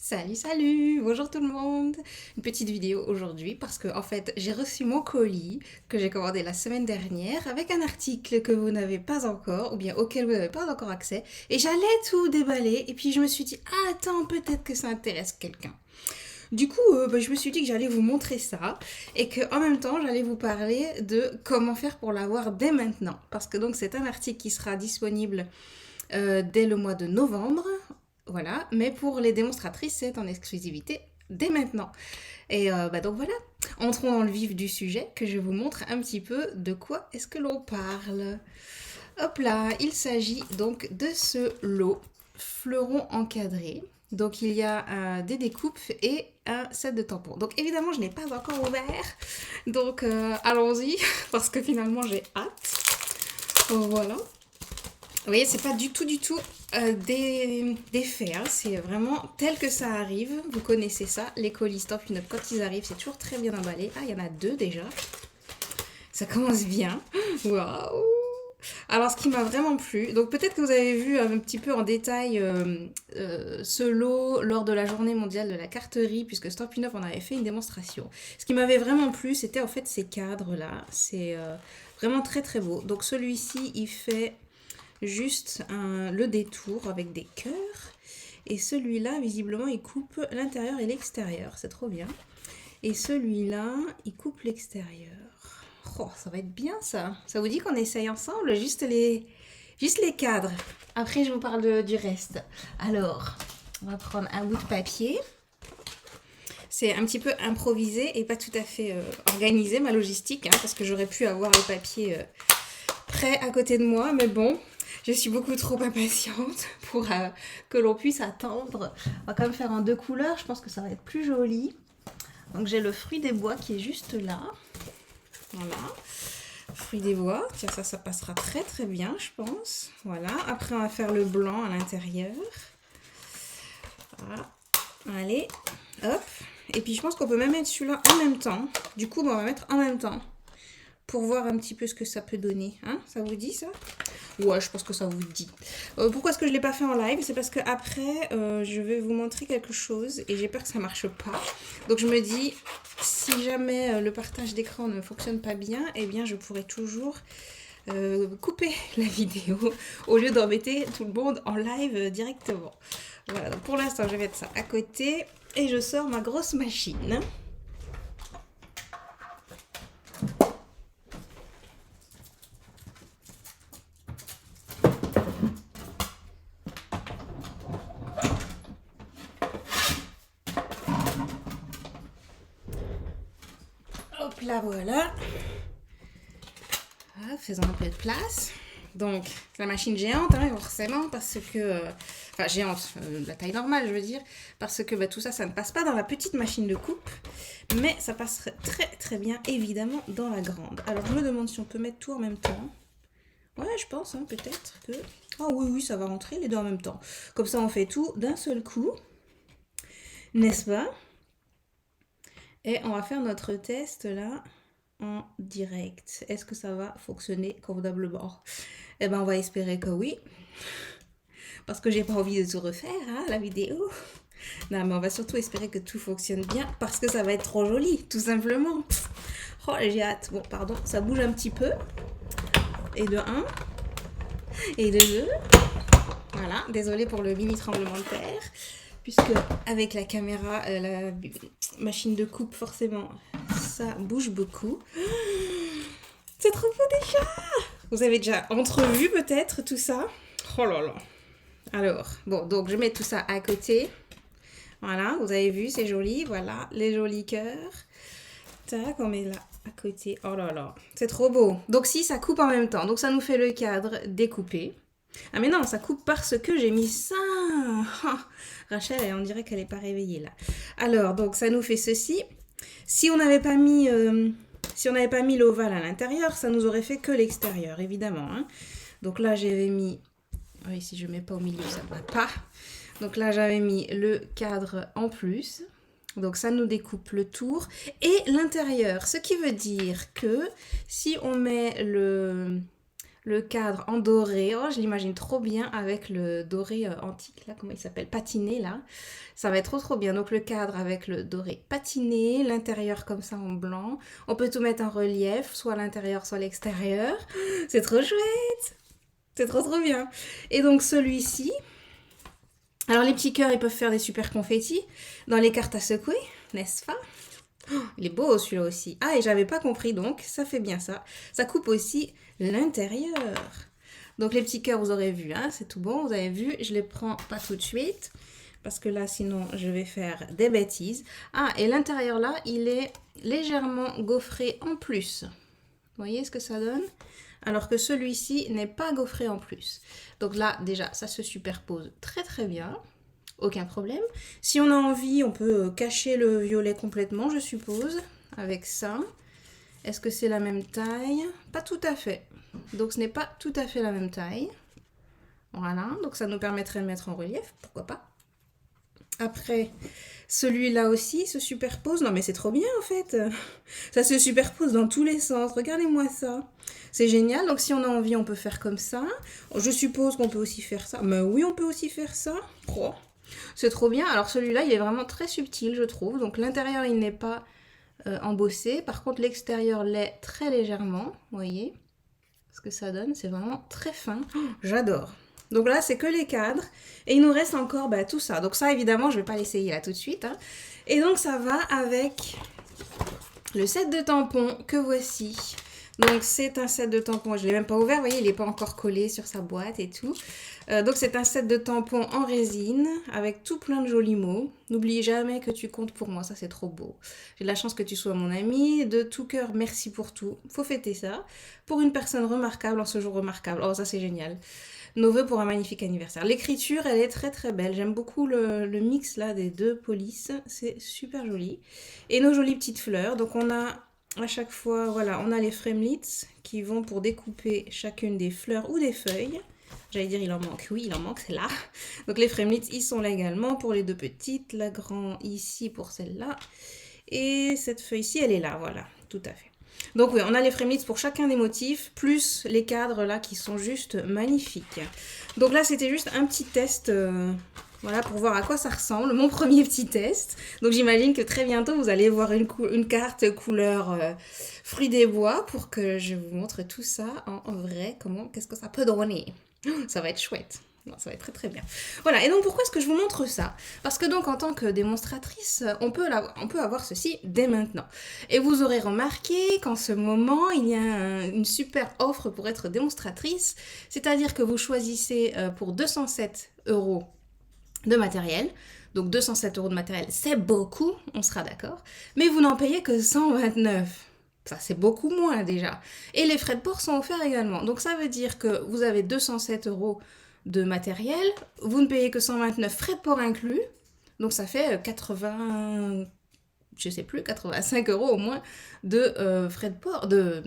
Salut, salut! Bonjour tout le monde! Une petite vidéo aujourd'hui parce que en fait j'ai reçu mon colis que j'ai commandé la semaine dernière avec un article que vous n'avez pas encore ou bien auquel vous n'avez pas encore accès et j'allais tout déballer et puis je me suis dit ah attends peut-être que ça intéresse quelqu'un. Du coup je me suis dit que j'allais vous montrer ça et que en même temps j'allais vous parler de comment faire pour l'avoir dès maintenant parce que donc c'est un article qui sera disponible dès le mois de novembre. Voilà, mais pour les démonstratrices, c'est en exclusivité dès maintenant. Et donc voilà, entrons dans le vif du sujet, que je vous montre un petit peu de quoi est-ce que l'on parle. Hop là, il s'agit donc de ce lot fleuron encadré. Donc il y a des découpes et un set de tampons. Donc évidemment, je n'ai pas encore ouvert. Donc allons-y, parce que finalement j'ai hâte. Voilà. Vous voyez, c'est pas du tout des faits, hein. C'est vraiment tel que ça arrive. Vous connaissez ça, les colis Stampin' Up, quand ils arrivent, c'est toujours très bien emballé. Ah, il y en a deux déjà. Ça commence bien. Waouh! Alors, ce qui m'a vraiment plu, donc peut-être que vous avez vu un petit peu en détail ce lot lors de la journée mondiale de la carterie, puisque Stampin' Up en avait fait une démonstration. Ce qui m'avait vraiment plu, c'était en fait ces cadres-là. C'est vraiment très très beau. Donc celui-ci, il fait juste le détour avec des cœurs. Et celui-là, visiblement, il coupe l'intérieur et l'extérieur. C'est trop bien. Et celui-là, il coupe l'extérieur. Oh, ça va être bien ça. Ça vous dit qu'on essaye ensemble juste les cadres. Après, je vous parle du reste. Alors, on va prendre un bout de papier. C'est un petit peu improvisé et pas tout à fait organisé, ma logistique, hein, parce que j'aurais pu avoir le papier prêt à côté de moi, mais bon, je suis beaucoup trop impatiente pour que l'on puisse attendre. On va quand même faire en deux couleurs, je pense que ça va être plus joli. Donc j'ai le fruit des bois qui est juste là. Voilà. Fruit des bois, tiens ça passera très très bien je pense. Voilà, après on va faire le blanc à l'intérieur. Voilà. Allez, hop. Et puis je pense qu'on peut même mettre celui-là en même temps. Du coup, on va mettre en même temps pour voir un petit peu ce que ça peut donner. Hein, ça vous dit ça? Ouais, je pense que ça vous dit. Pourquoi est-ce que je ne l'ai pas fait en live? C'est parce que après, je vais vous montrer quelque chose et j'ai peur que ça ne marche pas. Donc je me dis, si jamais le partage d'écran ne fonctionne pas bien, eh bien je pourrais toujours couper la vidéo au lieu d'embêter tout le monde en live directement. Voilà, donc pour l'instant, je vais mettre ça à côté et je sors ma grosse machine. Hop là, voilà. Ah, faisons un peu de place. Donc, la machine géante, hein, forcément, parce que... enfin, géante, la taille normale, je veux dire. Parce que tout ça, ça ne passe pas dans la petite machine de coupe. Mais ça passerait très très bien, évidemment, dans la grande. Alors, je me demande si on peut mettre tout en même temps. Ouais, je pense, hein, peut-être que... Ah oui, oui, ça va rentrer les deux en même temps. Comme ça, on fait tout d'un seul coup. N'est-ce pas? Et on va faire notre test, là, en direct. Est-ce que ça va fonctionner convenablement? Eh ben, on va espérer que oui. Parce que j'ai pas envie de tout refaire, hein, la vidéo. Non, mais on va surtout espérer que tout fonctionne bien parce que ça va être trop joli, tout simplement. Oh, j'ai hâte. Bon, pardon, ça bouge un petit peu. Et de 1. Et de 2. Voilà, désolée pour le mini tremblement de terre. Puisque avec la caméra, la machine de coupe, forcément, ça bouge beaucoup. C'est trop beau déjà! Vous avez déjà entrevu peut-être tout ça? Oh là là! Alors, bon, donc je mets tout ça à côté. Voilà, vous avez vu, c'est joli. Voilà, les jolis cœurs. Tac, on met là à côté. Oh là là, c'est trop beau. Donc si, ça coupe en même temps. Donc ça nous fait le cadre découpé. Ah mais non, ça coupe parce que j'ai mis ça. Ah, Rachel, on dirait qu'elle n'est pas réveillée là. Alors, donc ça nous fait ceci. Si on n'avait pas mis... si on n'avait pas mis l'ovale à l'intérieur, ça nous aurait fait que l'extérieur, évidemment. Hein. Donc là, j'avais mis... Oui, si je ne mets pas au milieu, ça ne va pas. Donc là, j'avais mis le cadre en plus. Donc ça nous découpe le tour et l'intérieur. Ce qui veut dire que si on met Le cadre en doré, oh, je l'imagine trop bien avec le doré antique, là, comment il s'appelle? Patiné, là. Ça va être trop trop bien. Donc le cadre avec le doré patiné, l'intérieur comme ça en blanc. On peut tout mettre en relief, soit l'intérieur, soit l'extérieur. C'est trop chouette! C'est trop trop bien. Et donc celui-ci, alors les petits cœurs, ils peuvent faire des super confettis dans les cartes à secouer, n'est-ce pas? Il est beau celui-là aussi. Ah, et j'avais pas compris donc, ça fait bien ça. Ça coupe aussi l'intérieur. Donc les petits cœurs, vous aurez vu, hein, c'est tout bon, vous avez vu. Je les prends pas tout de suite, parce que là, sinon, je vais faire des bêtises. Ah, et l'intérieur là, il est légèrement gaufré en plus. Vous voyez ce que ça donne? Alors que celui-ci n'est pas gaufré en plus. Donc là, déjà, ça se superpose très très bien. Aucun problème. Si on a envie, on peut cacher le violet complètement, je suppose, avec ça. Est-ce que c'est la même taille? Pas tout à fait. Donc ce n'est pas tout à fait la même taille. Voilà, donc ça nous permettrait de mettre en relief, pourquoi pas. Après, celui-là aussi se superpose. Non mais c'est trop bien en fait. Ça se superpose dans tous les sens. Regardez-moi ça. C'est génial. Donc si on a envie, on peut faire comme ça. Je suppose qu'on peut aussi faire ça. Mais oui, on peut aussi faire ça. Oh, c'est trop bien. Alors celui-là, il est vraiment très subtil, je trouve. Donc l'intérieur, il n'est pas embossé. Par contre, l'extérieur l'est très légèrement. Vous voyez ce que ça donne? C'est vraiment très fin. Oh, j'adore. Donc là, c'est que les cadres. Et il nous reste encore tout ça. Donc ça, évidemment, je ne vais pas l'essayer là tout de suite. Hein. Et donc, ça va avec le set de tampons que voici. Donc, c'est un set de tampons. Je ne l'ai même pas ouvert. Vous voyez, il n'est pas encore collé sur sa boîte et tout. Donc, c'est un set de tampons en résine avec tout plein de jolis mots. N'oublie jamais que tu comptes pour moi. Ça, c'est trop beau. J'ai de la chance que tu sois mon ami. De tout cœur, merci pour tout. Faut fêter ça. Pour une personne remarquable en ce jour remarquable. Oh, ça, c'est génial. Nos vœux pour un magnifique anniversaire. L'écriture, elle est très très belle. J'aime beaucoup le mix là des deux polices. C'est super joli. Et nos jolies petites fleurs. Donc on a à chaque fois, voilà, on a les framelits qui vont pour découper chacune des fleurs ou des feuilles. J'allais dire il en manque. Oui, il en manque, c'est là. Donc les framelits, ils sont là également pour les deux petites. La grande ici pour celle-là. Et cette feuille-ci, elle est là, voilà, tout à fait. Donc oui, on a les framelits pour chacun des motifs, plus les cadres là qui sont juste magnifiques. Donc là, c'était juste un petit test, voilà, pour voir à quoi ça ressemble, mon premier petit test. Donc j'imagine que très bientôt, vous allez voir une carte couleur fruits des bois pour que je vous montre tout ça en vrai, qu'est-ce que ça peut donner. Ça va être chouette. Non, ça va être très très bien. Voilà, et donc pourquoi est-ce que je vous montre ça? Parce que donc en tant que démonstratrice, on peut avoir ceci dès maintenant. Et vous aurez remarqué qu'en ce moment, il y a une super offre pour être démonstratrice, c'est-à-dire que vous choisissez pour 207 € de matériel. Donc 207 € de matériel, c'est beaucoup, on sera d'accord, mais vous n'en payez que 129. Ça, c'est beaucoup moins déjà. Et les frais de port sont offerts également. Donc ça veut dire que vous avez 207 € de matériel, vous ne payez que 129 frais de port inclus, donc ça fait 80, je sais plus, 85 € au moins de frais de port, de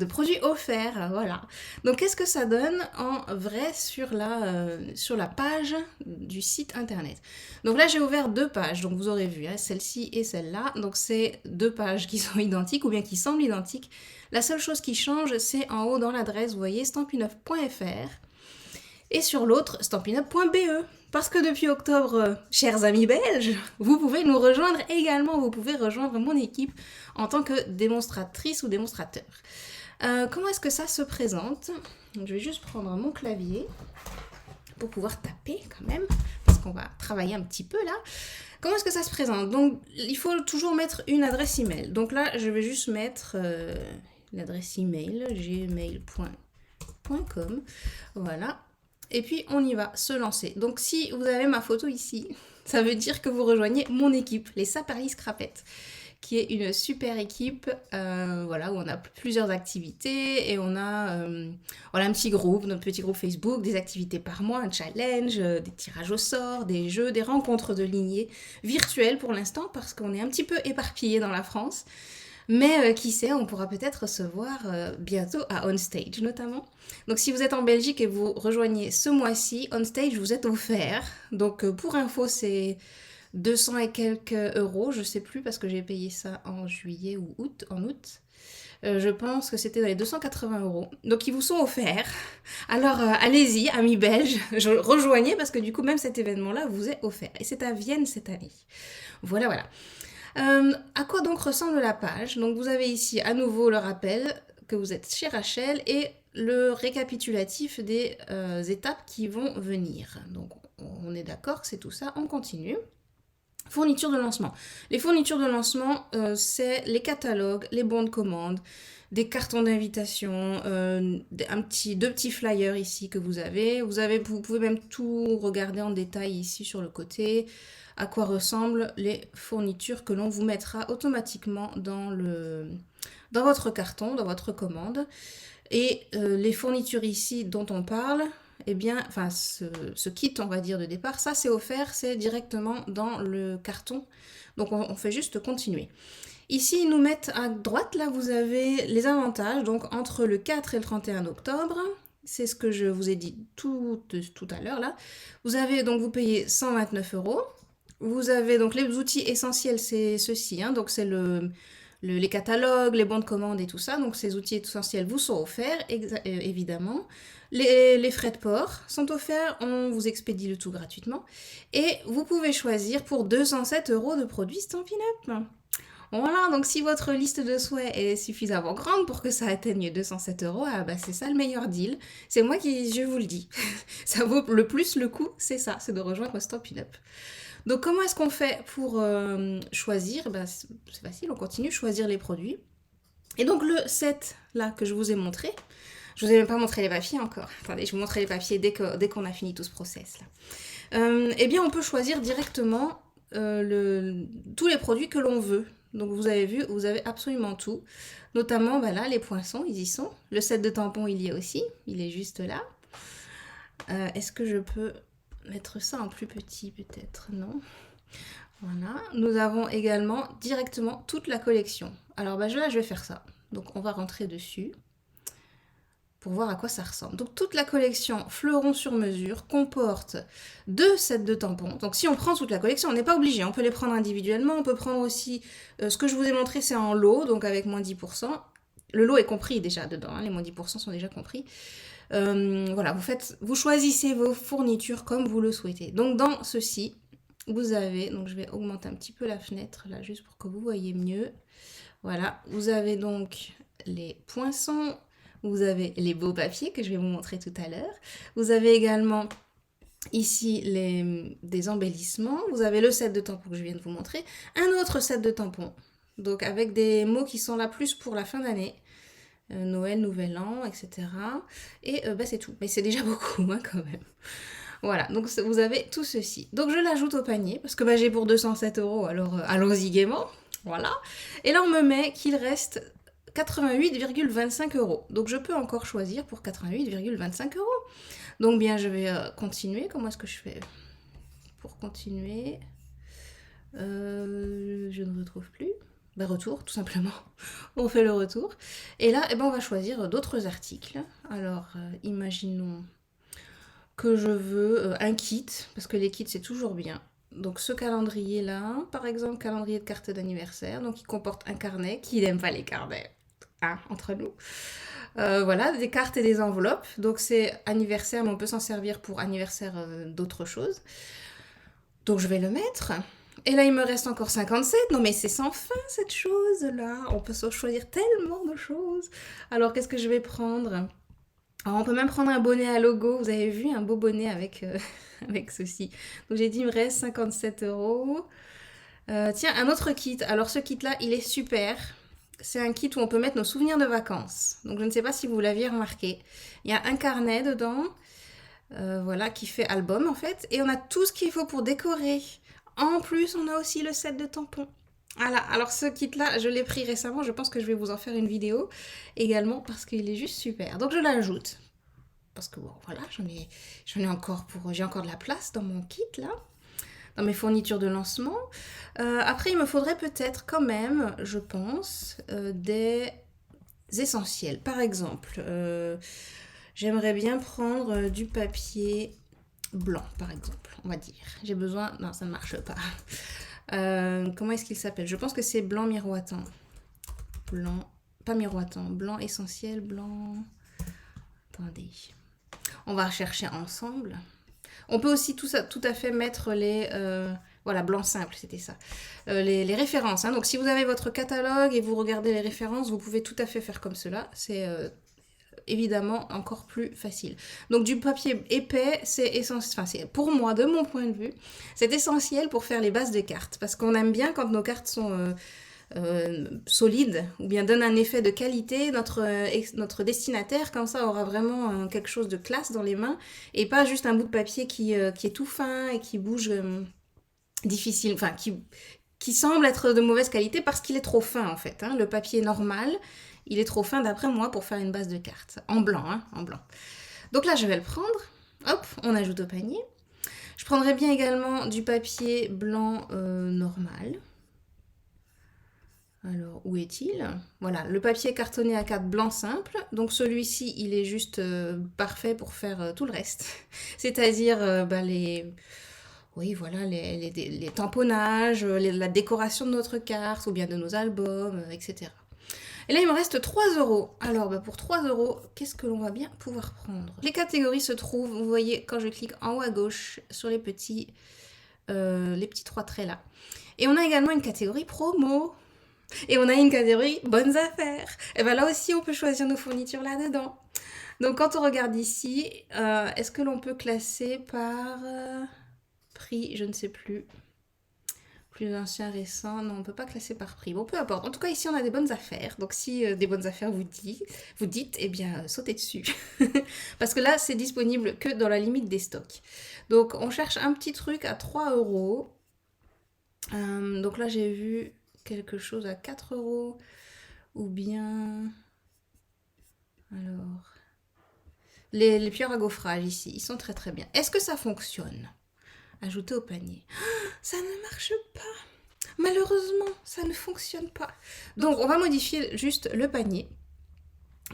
produits offerts, voilà. Donc qu'est-ce que ça donne en vrai sur la page du site internet? Donc là j'ai ouvert deux pages, donc vous aurez vu, hein, celle-ci et celle-là, donc c'est deux pages qui sont identiques ou bien qui semblent identiques. La seule chose qui change, c'est en haut dans l'adresse, vous voyez, stampineuf.fr. Et sur l'autre, stampinup.be. Parce que depuis octobre, chers amis belges, vous pouvez nous rejoindre également. Vous pouvez rejoindre mon équipe en tant que démonstratrice ou démonstrateur. Comment est-ce que ça se présente? Je vais juste prendre mon clavier pour pouvoir taper quand même, parce qu'on va travailler un petit peu là. Comment est-ce que ça se présente? Donc, il faut toujours mettre une adresse email. Donc là, je vais juste mettre l'adresse email, gmail.com. Voilà. Et puis, on y va, se lancer. Donc, si vous avez ma photo ici, ça veut dire que vous rejoignez mon équipe, les Saparly Scrapettes, qui est une super équipe, voilà, où on a plusieurs activités et on a un petit groupe, notre petit groupe Facebook, des activités par mois, un challenge, des tirages au sort, des jeux, des rencontres de lignées virtuelles pour l'instant, parce qu'on est un petit peu éparpillés dans la France. Mais qui sait, on pourra peut-être se voir bientôt à OnStage notamment. Donc si vous êtes en Belgique et vous rejoignez ce mois-ci, OnStage vous êtes offert. Donc pour info, c'est 200 et quelques euros, je sais plus parce que j'ai payé ça en juillet ou août, en août. Je pense que c'était dans les 280 euros. Donc ils vous sont offerts. Alors allez-y, amis belges, rejoignez parce que du coup même cet événement-là vous est offert. Et c'est à Vienne cette année. Voilà, voilà. À quoi donc ressemble la page? Donc vous avez ici à nouveau le rappel que vous êtes chez Rachel et le récapitulatif des étapes qui vont venir. Donc on est d'accord que c'est tout ça, on continue. Fournitures de lancement. Les fournitures de lancement, c'est les catalogues, les bons de commande, des cartons d'invitation, deux petits flyers ici que vous avez. Vous pouvez même tout regarder en détail ici sur le côté, à quoi ressemblent les fournitures que l'on vous mettra automatiquement dans votre carton, dans votre commande. Et les fournitures ici dont on parle, eh bien, enfin, ce kit, on va dire, de départ, ça c'est offert, c'est directement dans le carton. Donc on fait juste continuer. Ici, ils nous mettent à droite, là, vous avez les avantages, donc entre le 4 et le 31 octobre. C'est ce que je vous ai dit tout à l'heure, là. Vous payez 129 euros. Vous avez donc les outils essentiels, c'est ceux-ci, hein, donc c'est les catalogues, les bons de commande et tout ça. Donc ces outils essentiels vous sont offerts, évidemment. Les frais de port sont offerts, on vous expédie le tout gratuitement. Et vous pouvez choisir pour 207 euros de produits Stampin' Up. Voilà, donc si votre liste de souhaits est suffisamment grande pour que ça atteigne 207 euros, ah bah c'est ça le meilleur deal. C'est moi qui, je vous le dis. Ça vaut le plus le coup, c'est ça, c'est de rejoindre Stampin' Up. Donc comment est-ce qu'on fait pour choisir? Ben, c'est facile, on continue, choisir les produits. Et donc le set là que je vous ai montré, je vous ai même pas montré les papiers encore. Attendez, je vous montrerai les papiers dès qu'on a fini tout ce process là. Eh bien on peut choisir directement tous les produits que l'on veut. Donc vous avez vu, vous avez absolument tout. Notamment ben là, les poinçons, ils y sont. Le set de tampons, il y est aussi. Il est juste là. Est-ce que je peux mettre ça en plus petit peut-être? Non. Voilà. Nous avons également directement toute la collection. Alors là, je vais faire ça. Donc on va rentrer dessus pour voir à quoi ça ressemble. Donc toute la collection Fleuron sur mesure comporte 2 sets de tampons. Donc si on prend toute la collection, on n'est pas obligé, on peut les prendre individuellement, on peut prendre aussi, ce que je vous ai montré c'est en lot, donc avec moins 10%. Le lot est compris déjà dedans, hein, les moins 10% sont déjà compris. Voilà, vous choisissez vos fournitures comme vous le souhaitez. Donc dans ceci, vous avez, donc je vais augmenter un petit peu la fenêtre là juste pour que vous voyez mieux. Voilà, vous avez donc les poinçons, vous avez les beaux papiers que je vais vous montrer tout à l'heure. Vous avez également ici des embellissements. Vous avez le set de tampons que je viens de vous montrer. Un autre set de tampons, donc avec des mots qui sont là plus pour la fin d'année. Noël, Nouvel An, etc. Et c'est tout. Mais c'est déjà beaucoup, hein, quand même. Voilà, donc vous avez tout ceci. Donc je l'ajoute au panier, parce que j'ai pour 207 euros, alors allons-y gaiement. Voilà. Et là, on me met qu'il reste 88,25 euros. Donc je peux encore choisir pour 88,25 euros. Donc bien, je vais continuer. Comment est-ce que je fais pour continuer? Je ne retrouve plus. Retour, tout simplement. On fait le retour. Et là, on va choisir d'autres articles. Alors, imaginons que je veux un kit, parce que les kits, c'est toujours bien. Donc, ce calendrier-là, par exemple, calendrier de cartes d'anniversaire, donc il comporte un carnet. Qui n'aime pas les carnets, hein, entre nous. Voilà, des cartes et des enveloppes. Donc, c'est anniversaire, mais on peut s'en servir pour anniversaire d'autres choses. Donc, je vais le mettre. Et là, il me reste encore 57. Non, mais c'est sans fin, cette chose-là. On peut se choisir tellement de choses. Alors, qu'est-ce que je vais prendre? Alors, on peut même prendre un bonnet à logo. Vous avez vu, un beau bonnet avec, avec ceci. Donc, j'ai dit, il me reste 57 euros. Tiens, un autre kit. Alors, ce kit-là, il est super. C'est un kit où on peut mettre nos souvenirs de vacances. Donc, je ne sais pas si vous l'aviez remarqué. Il y a un carnet dedans. Voilà, qui fait album, en fait. Et on a tout ce qu'il faut pour décorer. En plus, on a aussi le set de tampons. Voilà, alors ce kit-là, je l'ai pris récemment. Je pense que je vais vous en faire une vidéo également parce qu'il est juste super. Donc je l'ajoute. Parce que bon, voilà, j'ai encore de la place dans mon kit là, dans mes fournitures de lancement. Après, il me faudrait peut-être quand même, je pense, des essentiels. Par exemple, j'aimerais bien prendre du papier blanc, par exemple, on va dire. J'ai besoin... Non, ça ne marche pas. Comment est-ce qu'il s'appelle? Je pense que c'est blanc miroitant. Blanc pas miroitant, blanc essentiel, blanc... Attendez, on va rechercher ensemble. On peut aussi tout à fait mettre les... voilà, blanc simple, c'était ça. Les références. Hein. Donc, si vous avez votre catalogue et vous regardez les références, vous pouvez tout à fait faire comme cela. C'est évidemment encore plus facile. Donc, du papier épais, c'est essentiel. Enfin, pour moi, de mon point de vue, c'est essentiel pour faire les bases de cartes. Parce qu'on aime bien quand nos cartes sont... solide ou bien donne un effet de qualité, notre destinataire comme ça aura vraiment quelque chose de classe dans les mains et pas juste un bout de papier qui est tout fin et qui bouge difficile, enfin qui semble être de mauvaise qualité parce qu'il est trop fin en fait. Hein. Le papier normal, il est trop fin d'après moi pour faire une base de cartes. En blanc, hein, en blanc. Donc là je vais le prendre, hop, on ajoute au panier. Je prendrai bien également du papier blanc normal. Alors, où est-il? Voilà, le papier cartonné A4 blanc simple. Donc celui-ci, il est juste parfait pour faire tout le reste. C'est-à-dire les... Oui, voilà, les tamponnages, la décoration de notre carte, ou bien de nos albums, etc. Et là, il me reste 3 euros. Alors, pour 3 euros, qu'est-ce que l'on va bien pouvoir prendre? Les catégories se trouvent, vous voyez, quand je clique en haut à gauche, sur les petits 3 traits là. Et on a également une catégorie promo. Et on a une catégorie bonnes affaires. Et bien là aussi, on peut choisir nos fournitures là-dedans. Donc quand on regarde ici, est-ce que l'on peut classer par prix? Je ne sais plus. Plus ancien, récent. Non, on ne peut pas classer par prix. Bon, peu importe. En tout cas, ici, on a des bonnes affaires. Donc si des bonnes affaires vous dites, eh bien, sautez dessus. Parce que là, c'est disponible que dans la limite des stocks. Donc, on cherche un petit truc à 3 euros. Donc là, j'ai vu... quelque chose à 4 euros ou bien alors les pierres à gaufrage ici, ils sont très très bien. Est-ce que ça fonctionne? Ajouter au panier. Ça ne marche pas. Malheureusement, ça ne fonctionne pas. Donc, on va modifier juste le panier.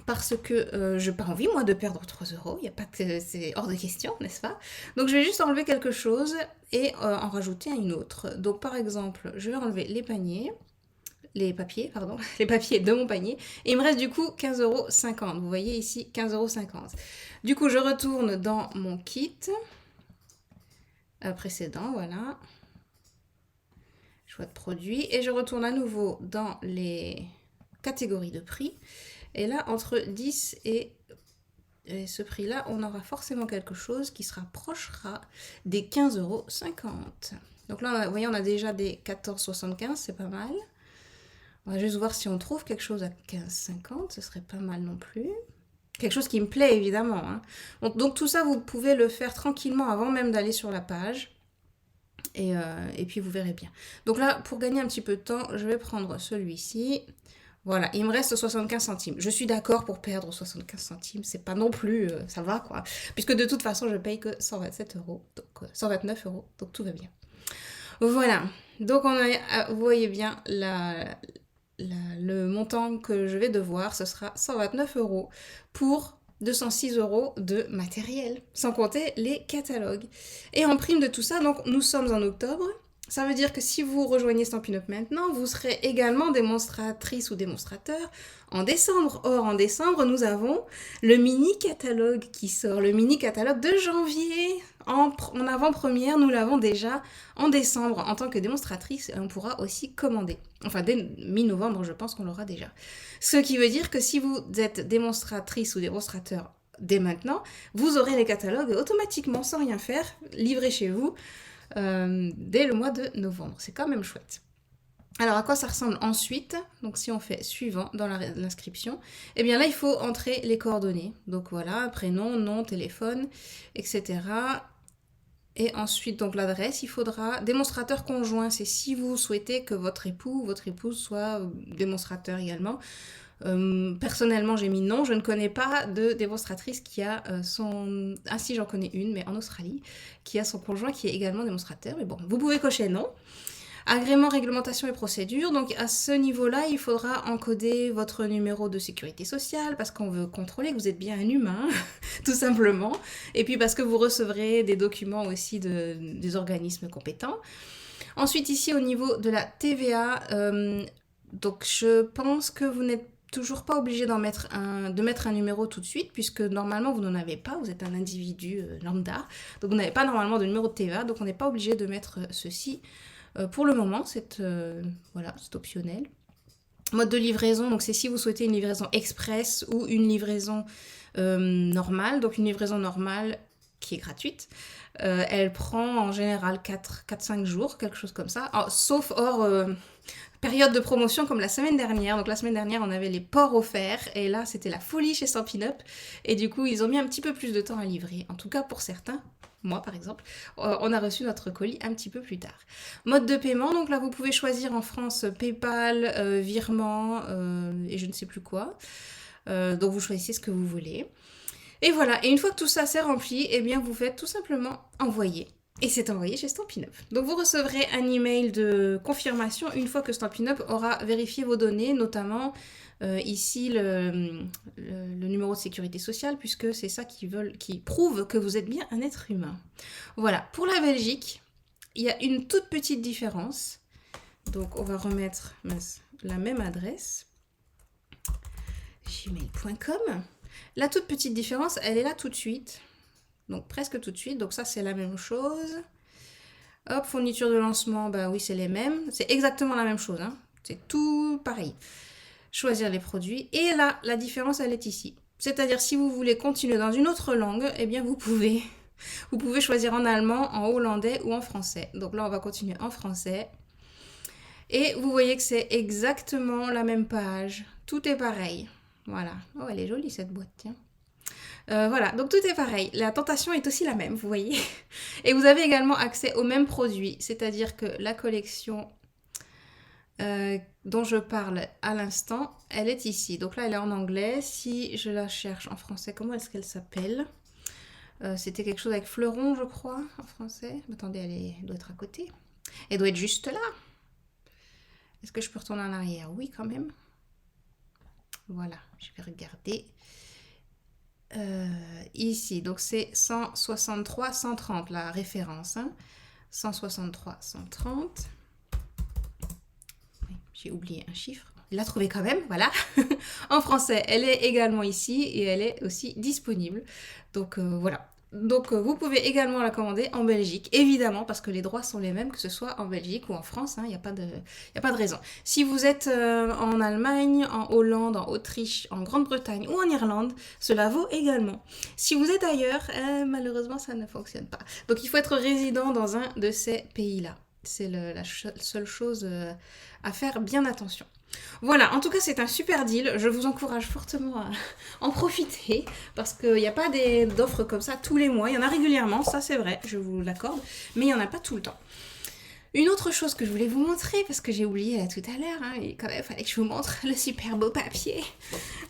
Parce que je n'ai pas envie, moi, de perdre 3 euros. Il y a pas que c'est hors de question, n'est-ce pas? Donc, je vais juste enlever quelque chose et en rajouter une autre. Donc, par exemple, je vais enlever les papiers, les papiers de mon panier. Et il me reste du coup 15,50 €. Vous voyez ici, 15,50 €. Du coup, je retourne dans mon kit précédent, voilà. Choix de produit. Et je retourne à nouveau dans les catégories de prix. Et là, entre 10 et ce prix-là, on aura forcément quelque chose qui se rapprochera des 15,50 €. Donc là, vous voyez, on a déjà des 14,75 €, c'est pas mal. On va juste voir si on trouve quelque chose à 15,50, ce serait pas mal non plus. Quelque chose qui me plaît évidemment. Hein. Donc tout ça, vous pouvez le faire tranquillement avant même d'aller sur la page. Et puis vous verrez bien. Donc là, pour gagner un petit peu de temps, je vais prendre celui-ci. Voilà, il me reste 75 centimes. Je suis d'accord pour perdre 75 centimes, c'est pas non plus, ça va quoi. Puisque de toute façon, je paye que 127 €, donc 129 €, donc tout va bien. Voilà, donc vous voyez bien le montant que je vais devoir, ce sera 129 € pour 206 € de matériel, sans compter les catalogues. Et en prime de tout ça, donc nous sommes en octobre, ça veut dire que si vous rejoignez Stampin' Up maintenant, vous serez également démonstratrice ou démonstrateur en décembre. Or, en décembre, nous avons le mini-catalogue qui sort, le mini-catalogue de janvier. En avant-première, nous l'avons déjà en décembre en tant que démonstratrice et on pourra aussi commander. Enfin, dès mi-novembre, je pense qu'on l'aura déjà. Ce qui veut dire que si vous êtes démonstratrice ou démonstrateur dès maintenant, vous aurez les catalogues automatiquement, sans rien faire, livrés chez vous dès le mois de novembre. C'est quand même chouette. Alors, à quoi ça ressemble ensuite? Donc, si on fait suivant dans l'inscription, eh bien là, il faut entrer les coordonnées. Donc, voilà, prénom, nom, téléphone, etc. Et ensuite, donc l'adresse, il faudra démonstrateur conjoint. C'est si vous souhaitez que votre époux ou votre épouse soit démonstrateur également. Personnellement, j'ai mis non. Je ne connais pas de démonstratrice qui a son... Ah si, j'en connais une, mais en Australie, qui a son conjoint qui est également démonstrateur. Mais bon, vous pouvez cocher non. Agrément, réglementation et procédure. Donc à ce niveau-là, il faudra encoder votre numéro de sécurité sociale parce qu'on veut contrôler que vous êtes bien un humain, tout simplement. Et puis parce que vous recevrez des documents aussi des organismes compétents. Ensuite, ici, au niveau de la TVA, donc je pense que vous n'êtes toujours pas obligé de mettre un numéro tout de suite, puisque normalement vous n'en avez pas, vous êtes un individu lambda, donc vous n'avez pas normalement de numéro de TVA, donc on n'est pas obligé de mettre ceci pour le moment, voilà, c'est optionnel. Mode de livraison, donc c'est si vous souhaitez une livraison express ou une livraison normale, donc une livraison normale qui est gratuite. Elle prend en général 4-5 jours, quelque chose comme ça, sauf hors période de promotion comme la semaine dernière. Donc la semaine dernière, on avait les ports offerts et là, c'était la folie chez Stampin' Up. Et du coup, ils ont mis un petit peu plus de temps à livrer. En tout cas, pour certains, moi par exemple, on a reçu notre colis un petit peu plus tard. Mode de paiement, donc là, vous pouvez choisir en France PayPal, virement et je ne sais plus quoi. Donc vous choisissez ce que vous voulez. Et voilà, et une fois que tout ça c'est rempli, eh bien vous faites tout simplement envoyer. Et c'est envoyé chez Stampin' Up. Donc vous recevrez un email de confirmation une fois que Stampin' Up aura vérifié vos données, notamment ici le numéro de sécurité sociale, puisque c'est ça qui prouve que vous êtes bien un être humain. Voilà, pour la Belgique, il y a une toute petite différence. Donc on va remettre la même adresse, gmail.com. La toute petite différence, elle est là tout de suite. Donc presque tout de suite. Donc ça, c'est la même chose. Hop, fourniture de lancement, bah oui, c'est les mêmes. C'est exactement la même chose. Hein. C'est tout pareil. Choisir les produits. Et là, la différence, elle est ici. C'est-à-dire, si vous voulez continuer dans une autre langue, eh bien, vous pouvez. Vous pouvez choisir en allemand, en hollandais ou en français. Donc là, on va continuer en français. Et vous voyez que c'est exactement la même page. Tout est pareil. Voilà. Oh, elle est jolie cette boîte, tiens. Voilà, donc tout est pareil. La tentation est aussi la même, vous voyez. Et vous avez également accès aux mêmes produits. C'est-à-dire que la collection dont je parle à l'instant, elle est ici. Donc là, elle est en anglais. Si je la cherche en français, comment est-ce qu'elle s'appelle ? C'était quelque chose avec fleuron, je crois, en français. Attendez, elle doit être à côté. Elle doit être juste là. Est-ce que je peux retourner en arrière ? Oui, quand même. Voilà, je vais regarder. Ici, donc c'est 163, 130 la référence. Hein. 163, 130. Oui, j'ai oublié un chiffre. Il l'a trouvé quand même, voilà. En français, elle est également ici et elle est aussi disponible. Donc voilà. Donc vous pouvez également la commander en Belgique, évidemment, parce que les droits sont les mêmes, que ce soit en Belgique ou en France, il n'y a pas de raison. Si vous êtes en Allemagne, en Hollande, en Autriche, en Grande-Bretagne ou en Irlande, cela vaut également. Si vous êtes ailleurs, malheureusement, ça ne fonctionne pas. Donc il faut être résident dans un de ces pays-là. C'est la seule chose à faire bien attention. Voilà, en tout cas c'est un super deal, je vous encourage fortement à en profiter parce qu'il n'y a pas d'offres comme ça tous les mois, il y en a régulièrement, ça c'est vrai, je vous l'accorde, mais il n'y en a pas tout le temps. Une autre chose que je voulais vous montrer, parce que j'ai oublié là, tout à l'heure, il quand même fallait que je vous montre le super beau papier.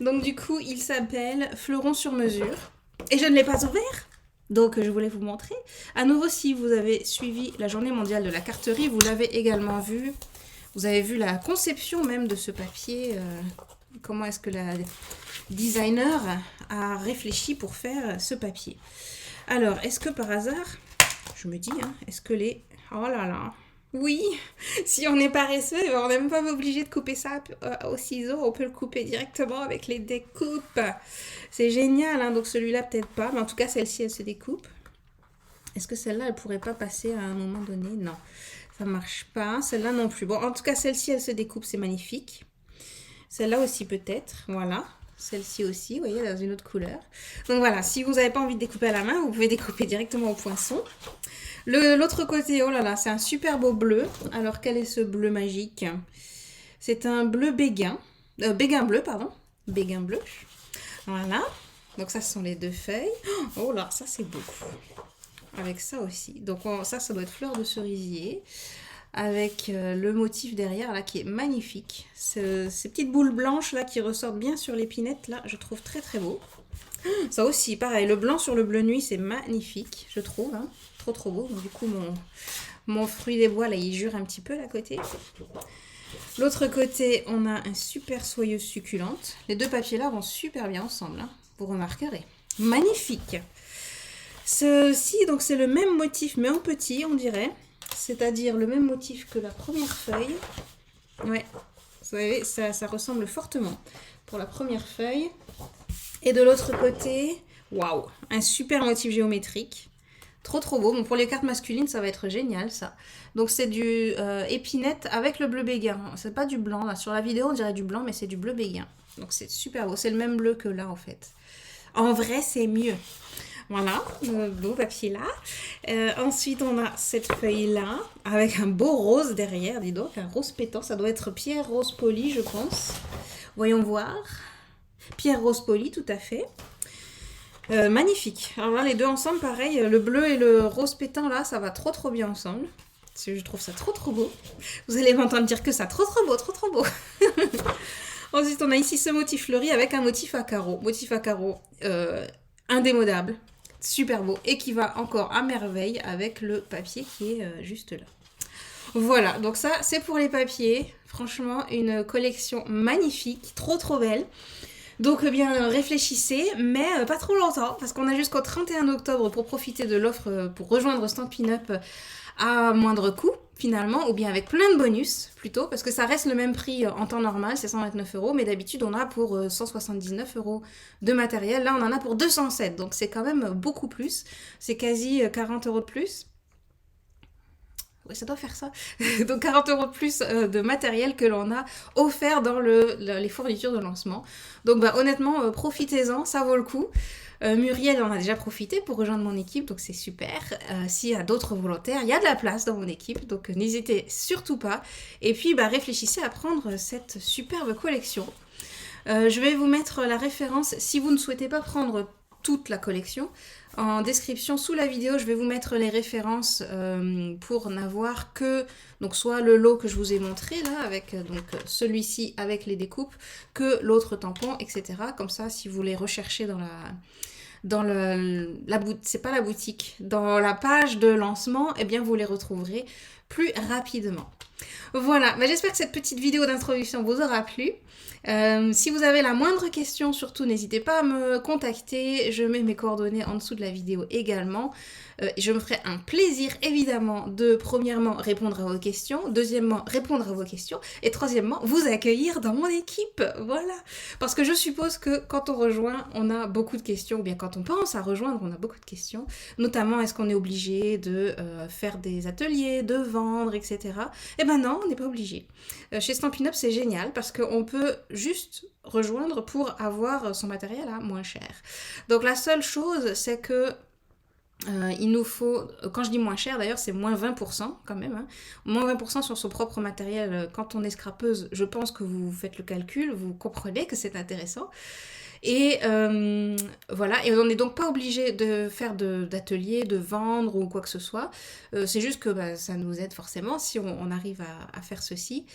Donc du coup il s'appelle Fleuron sur mesure et je ne l'ai pas ouvert. Donc je voulais vous montrer. À nouveau, si vous avez suivi la journée mondiale de la carterie, vous l'avez également vu. Vous avez vu la conception même de ce papier, comment est-ce que la designer a réfléchi pour faire ce papier. Alors, est-ce que par hasard, je me dis, est-ce que les... Oh là là, oui, si on est paresseux, on n'est même pas obligé de couper ça au ciseau, on peut le couper directement avec les découpes. C'est génial, donc celui-là peut-être pas, mais en tout cas celle-ci elle se découpe. Est-ce que celle-là elle pourrait pas passer à un moment donné? Non. Ça marche pas, celle-là non plus. Bon, en tout cas, celle-ci, elle se découpe, c'est magnifique. Celle-là aussi peut-être, voilà. Celle-ci aussi, vous voyez, dans une autre couleur. Donc voilà, si vous n'avez pas envie de découper à la main, vous pouvez découper directement au poinçon. L'autre côté, oh là là, c'est un super beau bleu. Alors, quel est ce bleu magique? C'est un bleu béguin. Béguin bleu, pardon. Béguin bleu. Voilà. Donc ça, ce sont les deux feuilles. Oh là, ça c'est beau. Avec ça aussi. Donc ça doit être fleur de cerisier. Avec le motif derrière là qui est magnifique. Ces petites boules blanches là qui ressortent bien sur l'épinette là, je trouve très très beau. Ça aussi, pareil, le blanc sur le bleu nuit, c'est magnifique, je trouve. Hein. Trop beau. Donc, du coup, mon fruit des bois là, il jure un petit peu là côté. L'autre côté, on a un super soyeuse succulente. Les deux papiers là vont super bien ensemble. Hein. Vous remarquerez. Magnifique. Ceci, donc c'est le même motif, mais en petit, on dirait. C'est-à-dire le même motif que la première feuille. Ouais. Vous savez, ça ressemble fortement pour la première feuille. Et de l'autre côté, waouh, un super motif géométrique. Trop trop beau. Bon, pour les cartes masculines, ça va être génial ça. Donc c'est du épinette avec le bleu béguin. C'est pas du blanc. Là. Sur la vidéo, on dirait du blanc, mais c'est du bleu béguin. Donc c'est super beau. C'est le même bleu que là en fait. En vrai, c'est mieux. Voilà, le beau papier là. Ensuite, on a cette feuille-là, avec un beau rose derrière, dis donc, un rose pétant. Ça doit être pierre rose poli, je pense. Voyons voir. Pierre rose poli, tout à fait. Magnifique. Alors là, les deux ensemble, pareil, le bleu et le rose pétant, là, ça va trop trop bien ensemble. Parce que je trouve ça trop trop beau. Vous allez m'entendre dire que ça, trop trop beau, trop trop beau. Ensuite, on a ici ce motif fleuri avec un motif à carreaux. Motif à carreaux indémodable. Super beau et qui va encore à merveille avec le papier qui est juste là. Voilà, donc ça c'est pour les papiers. Franchement, une collection magnifique, trop trop belle. Donc bien réfléchissez, mais pas trop longtemps, parce qu'on a jusqu'au 31 octobre pour profiter de l'offre pour rejoindre Stampin' Up à moindre coût finalement, ou bien avec plein de bonus plutôt, parce que ça reste le même prix en temps normal, c'est 129 €, mais d'habitude on a pour 179 € de matériel, là on en a pour 207, donc c'est quand même beaucoup plus, c'est quasi 40 € de plus. Oui, ça doit faire ça. Donc 40 € de plus de matériel que l'on a offert dans les fournitures de lancement. Donc bah, honnêtement, profitez-en, ça vaut le coup. Muriel en a déjà profité pour rejoindre mon équipe, donc c'est super. S'il y a d'autres volontaires, il y a de la place dans mon équipe, donc n'hésitez surtout pas. Et puis bah, réfléchissez à prendre cette superbe collection. Je vais vous mettre la référence si vous ne souhaitez pas prendre toute la collection. En description sous la vidéo, je vais vous mettre les références pour n'avoir que donc soit le lot que je vous ai montré là avec donc celui-ci avec les découpes, que l'autre tampon, etc. Comme ça, si vous les recherchez c'est pas la boutique, dans la page de lancement, eh bien vous les retrouverez plus rapidement. Voilà, bah j'espère que cette petite vidéo d'introduction vous aura plu. Si vous avez la moindre question, surtout n'hésitez pas à me contacter. Je mets mes coordonnées en dessous de la vidéo également. Je me ferai un plaisir évidemment de premièrement répondre à vos questions, deuxièmement répondre à vos questions et troisièmement vous accueillir dans mon équipe. Voilà, parce que je suppose que quand on rejoint, on a beaucoup de questions, ou bien quand on pense à rejoindre, on a beaucoup de questions. Notamment, est-ce qu'on est obligé de faire des ateliers, de vendre, etc. Eh ben non, on n'est pas obligé. Chez Stampin' Up, c'est génial parce qu'on peut juste rejoindre pour avoir son matériel à moins cher. Donc la seule chose, c'est que il nous faut, quand je dis moins cher d'ailleurs, c'est moins 20% quand même, hein. Moins 20% sur son propre matériel. Quand on est scrapeuse, je pense que vous faites le calcul, vous comprenez que c'est intéressant. Et voilà, et on n'est donc pas obligé de faire d'atelier, de vendre ou quoi que ce soit. C'est juste que bah, ça nous aide forcément si on arrive à faire ceci.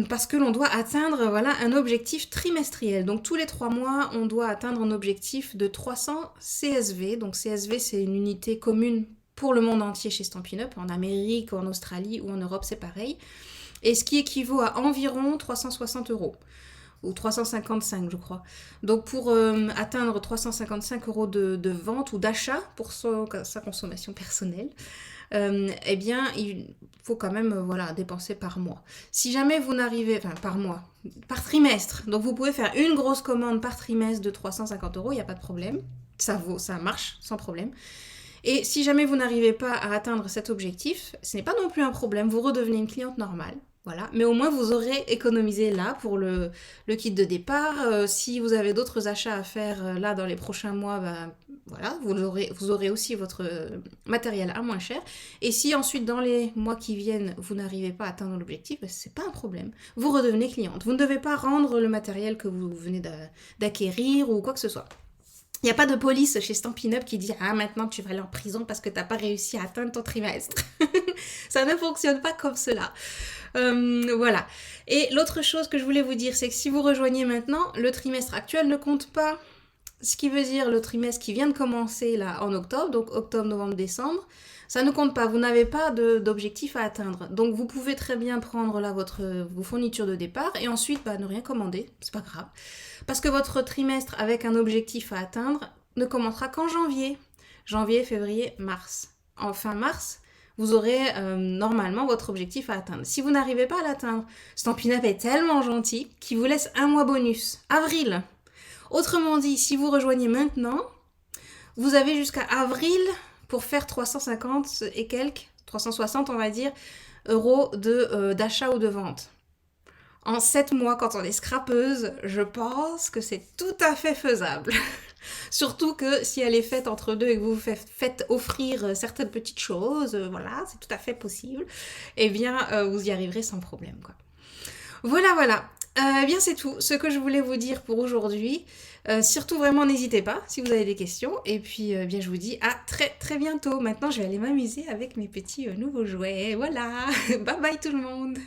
Parce que l'on doit atteindre voilà, un objectif trimestriel. Donc tous les 3 mois, on doit atteindre un objectif de 300 CSV. Donc CSV, c'est une unité commune pour le monde entier chez Stampin' Up. En Amérique, en Australie ou en Europe, c'est pareil. Et ce qui équivaut à environ 360 €. Ou 355 je crois. Donc pour atteindre 355 € de vente ou d'achat pour sa consommation personnelle, eh bien il faut quand même voilà, dépenser par mois. Si jamais vous n'arrivez, enfin par mois, par trimestre, donc vous pouvez faire une grosse commande par trimestre de 350 €, il n'y a pas de problème, ça marche sans problème. Et si jamais vous n'arrivez pas à atteindre cet objectif, ce n'est pas non plus un problème, vous redevenez une cliente normale. Voilà, mais au moins vous aurez économisé là pour le kit de départ. Si vous avez d'autres achats à faire là dans les prochains mois, bah, voilà, vous aurez aussi votre matériel à moins cher. Et si ensuite dans les mois qui viennent vous n'arrivez pas à atteindre l'objectif, bah, c'est pas un problème. Vous redevenez cliente. Vous ne devez pas rendre le matériel que vous venez d'acquérir ou quoi que ce soit. Il n'y a pas de police chez Stampin' Up qui dit « Ah, maintenant tu vas aller en prison parce que tu n'as pas réussi à atteindre ton trimestre. » Ça ne fonctionne pas comme cela. Voilà. Et l'autre chose que je voulais vous dire, c'est que si vous rejoignez maintenant, le trimestre actuel ne compte pas. Ce qui veut dire le trimestre qui vient de commencer là en octobre, donc octobre, novembre, décembre, ça ne compte pas. Vous n'avez pas d'objectif à atteindre. Donc vous pouvez très bien prendre là vos fournitures de départ et ensuite bah, ne rien commander. C'est pas grave. Parce que votre trimestre avec un objectif à atteindre ne commencera qu'en janvier. Janvier, février, mars. En fin mars, vous aurez normalement votre objectif à atteindre. Si vous n'arrivez pas à l'atteindre, Stampin' Up est tellement gentil qu'il vous laisse un mois bonus, avril. Autrement dit, si vous rejoignez maintenant, vous avez jusqu'à avril pour faire 350 et quelques, 360 on va dire, euros d'achat ou de vente. En 7 mois, quand on est scrapeuse, je pense que c'est tout à fait faisable. Surtout que si elle est faite entre deux et que vous vous faites offrir certaines petites choses, voilà, c'est tout à fait possible, eh bien, vous y arriverez sans problème, quoi. Voilà, voilà. Eh bien, c'est tout ce que je voulais vous dire pour aujourd'hui. Surtout, vraiment, n'hésitez pas si vous avez des questions. Et puis, bien, je vous dis à très, très bientôt. Maintenant, je vais aller m'amuser avec mes petits nouveaux jouets. Voilà. Bye bye tout le monde.